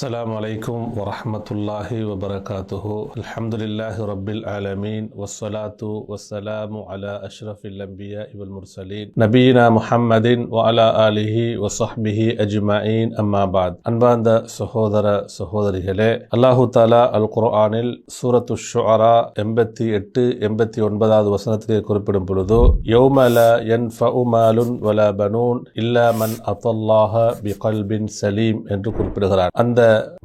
السلام عليكم ورحمة الله وبركاته. الحمد لله رب العالمين والصلاة والسلام على أشرف الأنبياء والمرسلين نبينا محمد وعلى آله وصحبه أجمعين أما بعد. அன்பார்ந்த சகோதர சகோதரிகளே, அல்லாஹு தாலா அல் குர்ஆனில் சூரத்து ஷுஅரா 88-89 வசனத்திலே குறிப்பிடும் பொழுது, யௌம லா யன்ஃபஉ மாலுன் வலா பனூன் இல்லா மன் அத்தல்லாஹ பிகல்பின் சலீம் என்று குறிப்பிடுகிறார். அந்த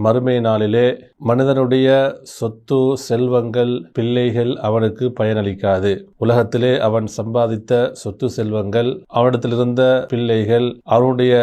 மறுமை நாளிலே மனிதனுடைய சொத்து, செல்வங்கள், பிள்ளைகள் அவனுக்கு பயனளிக்காது. உலகத்திலே அவன் சம்பாதித்த சொத்து செல்வங்கள், அவனிடத்திலிருந்த பிள்ளைகள், அவனுடைய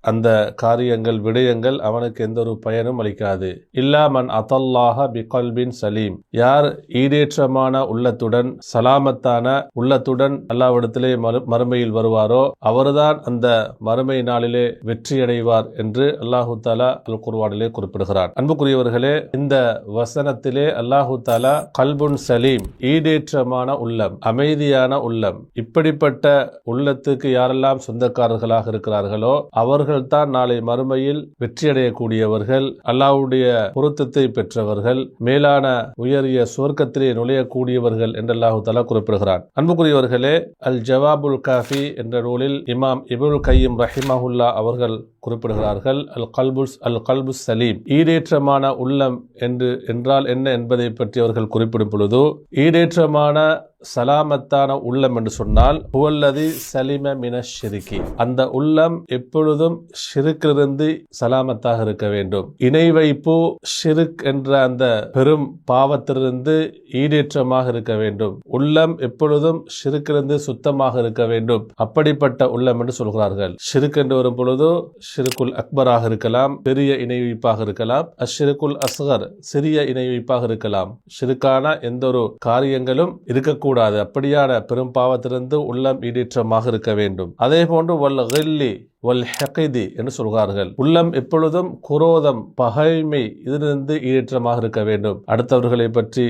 அந்த காரியங்கள், விடயங்கள் அவனுக்கு எந்த ஒரு பயனும் அளிக்காது. இல்லா மன் அத்தல்லாஹ பிகல்பின் சலீம், யார் ஈடேற்றமான உள்ளத்துடன், சலாமத்தான உள்ளத்துடன் அல்லாஹ்விடத்திலே மறுமையில் வருவாரோ அவர்தான் அந்த மறுமை நாளிலே வெற்றியடைவார் என்று அல்லாஹு தாலா அல் குர்ஆனிலே குறிப்பிடுகிறார். அன்புக்குரியவர்களே, இந்த வசனத்திலே அல்லாஹு தாலா கல்புன் சலீம், ஈடேற்றமான உள்ளம், அமைதியான உள்ளம், இப்படிப்பட்ட உள்ளத்துக்கு யாரெல்லாம் சொந்தக்காரர்களாக இருக்கிறார்களோ அவர்கள் தான் நாளை மறுமையில் வெற்றியடையக்கூடியவர்கள், அல்லாஹ்வுடைய பொருத்தத்தை பெற்றவர்கள், மேலான உயரிய சுவர்க்கத்திலே நுழையக்கூடியவர்கள் என்று அல்லாஹு தஆலா குறிப்பிடுகிறார். அன்புக்குரியவர்களே, அல் ஜவாபுல் காஃபி என்ற நூலில் இமாம் இப்னுல் கய்யிம் ரஹிமஹுல்லா அவர்கள் குறிப்பிடுகிறார்கள், அல் கல்புஸ் சலீம், ஈடேற்றமான உள்ளம் என்றால் என்ன என்பதை பற்றி அவர்கள் குறிப்பிடும் பொழுது, ஈடேற்றமான சலாமத்தான உள்ளம் என்று சொன்னால் ஹுவல்லதி சலிம மினஷ் ஷிர்கி, அந்த உள்ளம் எப்பொழுதும் ஷிர்க்கிலிருந்து சலாமத்தாக இருக்க வேண்டும். இணை வைப்பு, ஷிர்க் என்ற அந்த பெரும் பாவத்திலிருந்து ஈடேற்றமாக இருக்க வேண்டும். உள்ளம் எப்பொழுதும் ஷிர்க்கிலிருந்து சுத்தமாக இருக்க வேண்டும். அப்படிப்பட்ட உள்ளம் என்று சொல்கிறார்கள். ஷிர்க் என்று வரும் பொழுது ஷிர்குல் அக்பராக இருக்கலாம், பெரிய இணை வைப்பாக இருக்கலாம். அஷ்ஷிர்குல் அஸ்கர், சிறிய இணை வைப்பாக இருக்கலாம். ஷிர்கான எந்த ஒரு காரியங்களும் இருக்கக்கூடாது. அப்படியான பெரும் பாவத்திலிருந்து உள்ளம் ஈடேற்றமாக இருக்க வேண்டும். அதே போன்று வல் கில்லி வல் ஹக்தி என்று சொல்கிறார்கள். உள்ளம் எப்பொழுதும் குரோதம், பகைமை, இதிலிருந்து ஈடேற்றமாக இருக்க வேண்டும். அடுத்தவர்களை பற்றி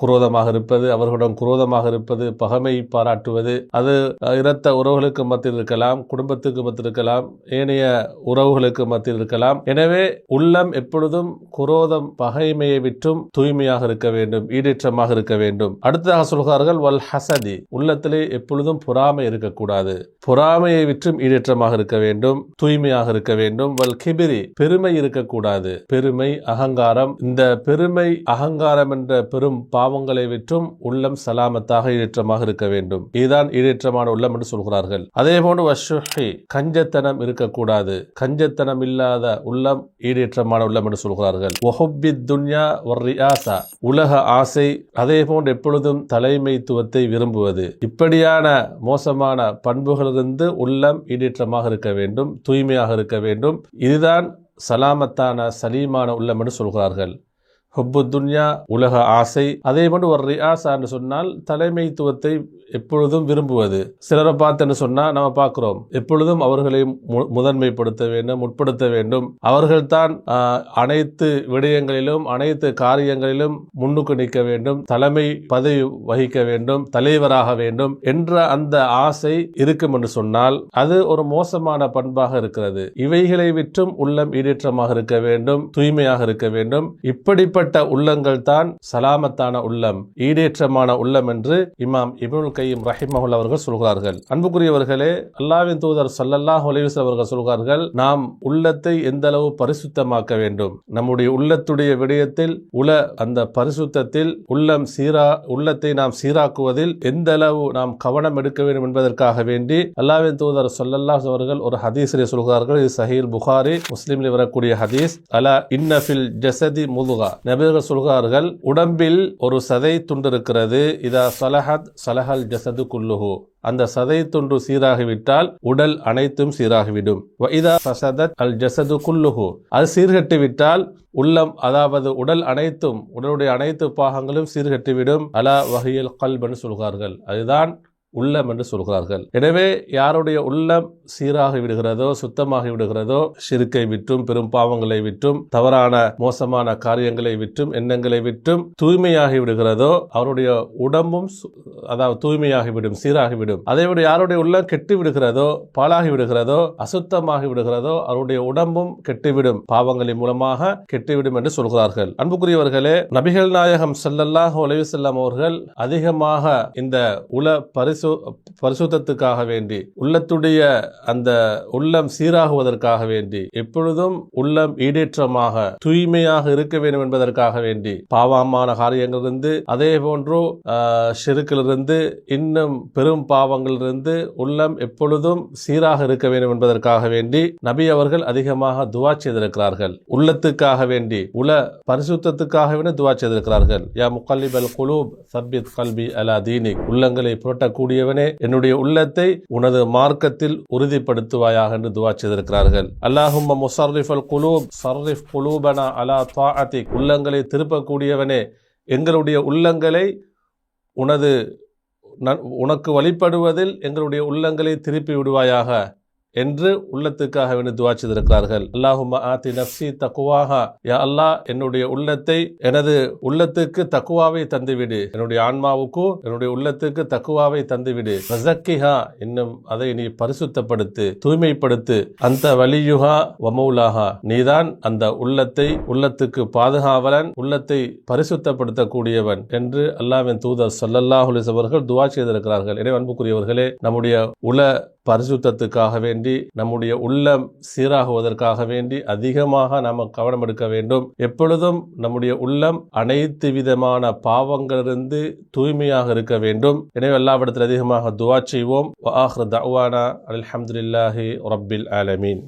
குரோதமாக இருப்பது, அவர்களிடம் குரோதமாக இருப்பது, பகைமை பாராட்டுவது, அது இரத்த உறவுகளுக்கு மத்தியில் இருக்கலாம், குடும்பத்துக்கு மத்தியில் இருக்கலாம், ஏனைய உறவுகளுக்கு மத்தியில் இருக்கலாம். எனவே உள்ளம் எப்பொழுதும் குரோதம், பகைமையை விற்றும் தூய்மையாக இருக்க வேண்டும், ஈடேற்றமாக இருக்க வேண்டும். அடுத்ததாக சொல்கிறார்கள் வல் ஹசதி, உள்ளத்திலே எப்பொழுதும் பொறாமை இருக்கக்கூடாது, பொறாமையை விற்றும் ஈடேற்றமாக இருக்க வேண்டும், தூய்மையாக இருக்க வேண்டும். வல் கிபிரி, பெருமை இருக்கக்கூடாது, பெருமை, அகங்காரம், இந்த பெருமை, அகங்காரம் என்ற பெரும் பாவங்களை விற்றும் உள்ளம் சலாமத்தாக ஈடேற்றமாக இருக்க வேண்டும். இதுதான் ஈடேற்றமான உள்ளம் என்று சொல்கிறார்கள். அதே போன்று வஷ்ஷுஹி, கஞ்சத்தனம் இருக்கக்கூடாது, கஞ்சத்தனம் இல்லாத உள்ளம் ஈடேற்றமான உள்ளம் என்று சொல்கிறார்கள். வஹுப்பித் துன்யா வர்ரியாசா, உலக ஆசை, அதே போன்று எப்பொழுதும் தலைமைத்துவத்தை விரும்புவது, இப்படியான மோசமான பண்புகளிலிருந்து உள்ளம் ஈடேற்றமாக இருக்க வேண்டும், தூய்மையாக இருக்க வேண்டும். இதுதான் சலாமத்தான சலீமான உள்ளம் என்று சொல்கிறார்கள். ஹுப்பு துன்யா, உலக ஆசை, அதே போன்று ஒரு ரியாசா என்று சொன்னால் தலைமைத்துவத்தை எப்பொழுதும் விரும்புவது. சிலரை பார்த்து சொன்னால் நம்ம பார்க்கிறோம், எப்பொழுதும் அவர்களை முதன்மைப்படுத்த வேண்டும், முற்படுத்த வேண்டும், அவர்கள்தான் அனைத்து விடயங்களிலும் அனைத்து காரியங்களிலும் முன்னுக்கு நிற்க வேண்டும், தலைமை பதவி வகிக்க வேண்டும், தலைவராக வேண்டும் என்ற அந்த ஆசை இருக்கும் என்று சொன்னால் அது ஒரு மோசமான பண்பாக இருக்கிறது. இவைகளை விற்றும் உள்ளம் ஈடேற்றமாக இருக்க வேண்டும், தூய்மையாக இருக்க வேண்டும். இப்படிப்பட்ட உள்ளங்கள் தான் சலாமத்தான உள்ளம், ஈடேற்றமான உள்ளம் என்று இமாம் இப்னுல் கய்யிம் ரஹிமஹுல்லாஹ் அவர்கள் சொல்கிறார்கள். அன்புக்குரியவர்களே, அல்லாஹ்வின் தூதர் ஸல்லல்லாஹு அலைஹி வஸல்லம் அவர்கள் சொல்கிறார்கள், நாம் உள்ளத்தை எந்த அளவு பரிசுத்தமாக்க வேண்டும், நம்முடைய உள்ளத்துடைய விடயத்தில் அந்த பரிசுத்தத்தில் உள்ளத்தை நாம் சீராக்குவதில் எந்த அளவு நாம் கவனம் எடுக்க வேண்டும் என்பதற்காக வேண்டி அல்லாஹ்வின் தூதர் ஸல்லல்லாஹு அலைஹி வஸல்லம் ஒரு ஹதீஸிலே சொல்கிறார்கள். இது சஹீஹ் புகாரி, முஸ்லிமில் வரக்கூடிய ஹதீஸ். அலா இன்ன ஃபில் ஜஸதி முதுகா, நபிகள் சொல்கிறார்கள், உடம்பில் ஒரு சதை துண்டு இருக்கிறது. இதா சலஹத் சலஹல் ஜஸது குல்லுஹு, அந்த சதை துண்டு சீராகிவிட்டால் உடல் அனைத்தும் சீராகிவிடும். இதா ஃபஸதத் அல் ஜஸது குல்லுஹு, அது சீர்கட்டிவிட்டால் உள்ளம், அதாவது உடல் அனைத்தும், உடலுடைய அனைத்து பாகங்களும் சீர்கட்டிவிடும். அலா வஹியல் கல்ப் என்று சொல்கிறார்கள். அதுதான் உள்ளம் என்று சொல்கிறார்கள். எனவே யாருடைய உள்ளம் சீராகி விடுகிறதோ, சுத்தமாகி விடுகிறதோ, ஷிர்க்கை விட்டும் பெரும் பாவங்களை விட்டும் தவறான மோசமான காரியங்களை விட்டும் எண்ணங்களை விட்டும் தூய்மையாகி விடுகிறதோ அவருடைய உடம்பும் அதாவது தூய்மையாகிவிடும், சீராகிவிடும். அதைவிட யாருடைய உள்ளம் கெட்டு விடுகிறதோ, பாழாகி விடுகிறதோ, அசுத்தமாகி விடுகிறதோ அவருடைய உடம்பும் கெட்டுவிடும், பாவங்களின் மூலமாக கெட்டுவிடும் என்று சொல்கிறார்கள். அன்புக்குரியவர்களே, நபிகள் நாயகம் ஸல்லல்லாஹு அலைஹி வஸல்லம் அவர்கள் அதிகமாக இந்த பரிசுத்தத்துக்காக வேண்டி, உள்ளத்துடைய அந்த உள்ளம் சீராகுவதற்காக வேண்டி, எப்பொழுதும் உள்ளம் ஈடேற்றமாக தூய்மையாக இருக்க வேண்டும் என்பதற்காக வேண்டி, பாவமான காரியங்களிலிருந்து அதே போன்று ஷிர்க்கிலிருந்து இன்னும் பெரும் பாவங்களிலிருந்து உள்ளம் எப்பொழுதும் சீராக இருக்க வேண்டும் என்பதற்காக வேண்டி நபி அவர்கள் அதிகமாக துவா செய்திருக்கிறார்கள். உள்ளத்துக்காக வேண்டி, பரிசுத்தத்துக்காக வேண்டி துவா செய்திருக்கிறார்கள். யா முகல்லிபல் குலூப் சப்பித் கல்பி அலா தீனிக், உள்ளங்களை புரட்டக்கூடியவனே என்னுடைய உள்ளத்தை உனது மார்க்கத்தில் உறுதிப்படுத்துவாயாக என்று துவா செய்திருக்கிறார்கள். அல்லாஹும்ம முஸர்ரிஃபல் குலூப் சர்ரிஃப் குலூபனா அலா தாஅத்திக், உள்ளங்களை திருப்பக்கூடியவனே எங்களுடைய உள்ளங்களை உனக்கு வழிபடுவதில் எங்களுடைய உள்ளங்களை திருப்பி விடுவாயாக என்று உள்ளத்துக்காக வேண்டி துவா செய்திருக்கிறார்கள். அல்லாஹும்ம ஆதி நஃப்ஸி தக்வாஹா, யா அல்லாஹ் என்னுடைய உள்ளத்தை, எனது உள்ளத்துக்கு தக்வாவை தந்துவிடு, என்னுடைய ஆன்மாவுக்கு என்னுடைய உள்ளத்துக்கு தக்வாவை தந்துவிடு. வஸக்கிஹா, இன்னும் அதை நீ பரிசுத்தப்படுத்து, தூய்மைப்படுத்து. அந்த வலியுஹா வமௌலாஹா, நீதான் அந்த உள்ளத்துக்கு பாதுகாவலன், உள்ளத்தை பரிசுத்தப்படுத்தக்கூடியவன் என்று அல்லாஹ்வின் தூதர் ஸல்லல்லாஹு அலைஹி வஸல்லம் அவர்கள் துவா செய்திருக்கிறார்கள். எனவே அன்புக்குரியவர்களே, நம்முடைய பரிசுத்தத்துக்காக வேண்டி, நம்முடைய உள்ளம் சீராகுவதற்காக வேண்டி அதிகமாக நாம் கவனம் எடுக்க வேண்டும். எப்பொழுதும் நம்முடைய உள்ளம் அனைத்து விதமான பாவங்களிலிருந்து தூய்மையாக இருக்க வேண்டும். எனவே எல்லாவிடத்தில் அதிகமாக துஆ செய்வோம். வ ஆகிரு தஅவானா அல்ஹம்துலில்லாஹி ரப்பில் ஆலமீன்.